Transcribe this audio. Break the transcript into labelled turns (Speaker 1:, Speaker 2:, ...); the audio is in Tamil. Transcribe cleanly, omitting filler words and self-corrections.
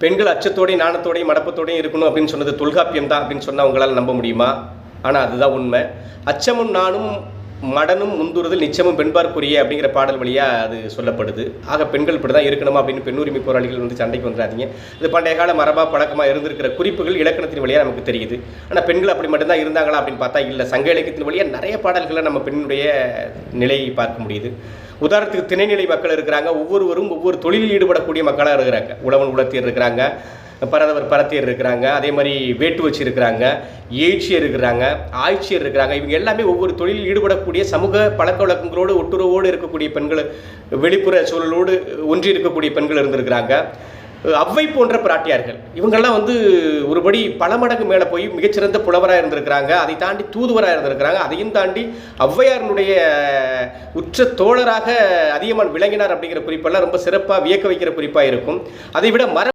Speaker 1: பெண்கள் அச்சத்தோடையும் நாணத்தோடையும் மடப்பத்தோடையும் இருக்கணும் அப்படின்னு சொன்னது தொல்காப்பியம் தான் அப்படின்னு சொன்னால் உங்களால் நம்ப முடியுமா? ஆனால் அதுதான் உண்மை. அச்சமும் நானும் மடனும் முந்துறுதல் நிச்சயமும் பெண்பார்க்குரிய அப்படிங்கிற பாடல் வழியாக அது சொல்லப்படுது. ஆக பெண்கள் இப்படி தான் இருக்கணுமா அப்படின்னு பெண்ணுரிமை போராளிகள் வந்து சண்டைக்கு வந்துடாதீங்க. இது பண்டைய கால மரபாக பழக்கமாக இருந்திருக்கிற குறிப்புகள் இலக்கணத்தின் வழியாக நமக்கு தெரியுது. ஆனால் பெண்கள் அப்படி மட்டும்தான் இருந்தாங்களா அப்படின்னு பார்த்தா இல்லை. சங்க இலக்கியத்தின் வழியாக நிறைய பாடல்களை நம்ம பெண்ணுடைய நிலையை பார்க்க முடியுது. உதாரணத்துக்கு திணைநிலை மக்கள் இருக்கிறாங்க. ஒவ்வொருவரும் ஒவ்வொரு தொழிலில் ஈடுபடக்கூடிய மக்களாக இருக்கிறாங்க. உழவன் உலத்தியர் இருக்கிறாங்க, பரதவர் பரத்தியர் இருக்கிறாங்க, அதே மாதிரி வேட்டு வச்சு இருக்கிறாங்க, ஏழ்ச்சியர் இருக்கிறாங்க, ஆய்ச்சியர் இருக்கிறாங்க. இவங்க எல்லாமே ஒவ்வொரு தொழிலில் ஈடுபடக்கூடிய சமூக பழக்க வழக்கங்களோடு ஒட்டுறவோடு இருக்கக்கூடிய பெண்கள், வெளிப்புற சூழலோடு ஒன்றி இருக்கக்கூடிய பெண்கள் இருந்திருக்கிறாங்க. அவ்வை போன்ற பிராட்டியார்கள் இவங்கெல்லாம் வந்து ஒருபடி பல மடங்கு மேலே போய் மிகச்சிறந்த புலவராக இருந்திருக்கிறாங்க. அதை தாண்டி தூதுவராக இருந்திருக்கிறாங்க. அதையும் தாண்டி ஔவையாரினுடைய உற்ற தோழராக அதியமான் விளங்கினார் அப்படிங்கிற குறிப்பெல்லாம் ரொம்ப சிறப்பாக வியக்க வைக்கிற குறிப்பாக இருக்கும். அதை விட